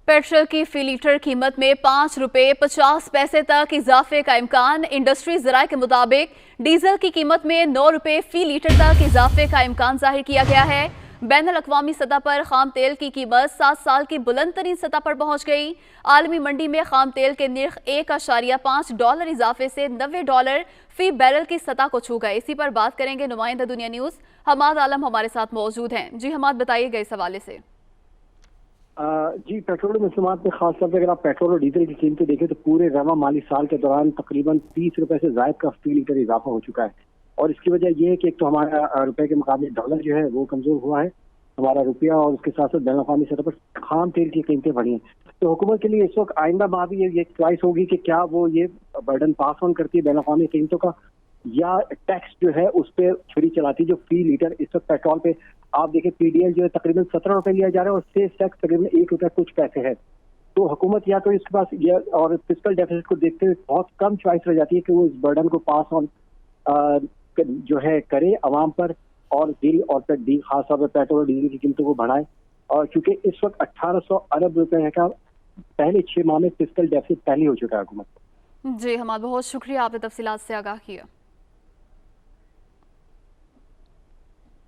Petrol की फी litre कीमत में 5 रुपये 50 पैसे तक इजाफे का इम्कान। इंडस्ट्री ज़राए के मुताबिक डीजल की कीमत में 9 रुपये फी लीटर तक इजाफे का इम्कान जाहिर किया गया है। बैनुल अक़वामी सतह पर खाम तेल की कीमत 7 साल की बुलंद तरीन सतह पर पहुंच गई। आलमी मंडी में खाम तेल के निर्ख $1.5 इजाफे से $90 फी बैरल की सतह को छू गए। इसी पर बात करेंगे नुमाइंदा दुनिया न्यूज़ हमाद आलम हमारे साथ मौजूद हैं। जी हमाद, बताइएगा इस हवाले से। जी, पेट्रोलियम मसनूआत में खासतौर पर अगर आप पेट्रोल और डीजल की कीमतें देखें तो पूरे रवा माली साल के दौरान तकरीबन 30 रुपए से जायद का फी लीटर इजाफा हो चुका है। और इसकी वजह यह है कि एक तो हमारा रुपए के मुकाबले डॉलर जो है वो कमजोर हुआ है, हमारा रुपया, और उसके साथ साथ बैनुल अक़वामी सतह पर खाम तेल की कीमतें बढ़ी हैं। तो हुकूमत के लिए इस वक्त आइंदा माह भी ये च्वाइस होगी कि क्या वो ये बर्डन पास ऑन करती है बैनुल अक़वामी कीमतों का, या टैक्स जो है उस पर छुरी चलाती है। जो फी लीटर इस वक्त पेट्रोल पे आप देखें, पीडीएल जो है तकरीबन 17 रुपए लिया जा रहा है और सेल्स टैक्स तकरीबन 1 रुपया कुछ पैसे है। तो हुकूमत या तो इसके पास ये और फिस्कल डेफिसिट को देखते हुए बहुत कम चॉइस रह जाती है कि वो इस बर्डन को पास ऑन जो है करे अवाम पर, और बिल और खास तौर पर पेट्रोल और डीजल की कीमतों को बढ़ाए। और क्योंकि इस वक्त 1800 अरब रुपए का पहले 6 माह में फिस्कल डेफिसिट पहले हो चुका है हुकूमत। जी हमाद, बहुत शुक्रिया, आपने तफसीलात से आगाह किया।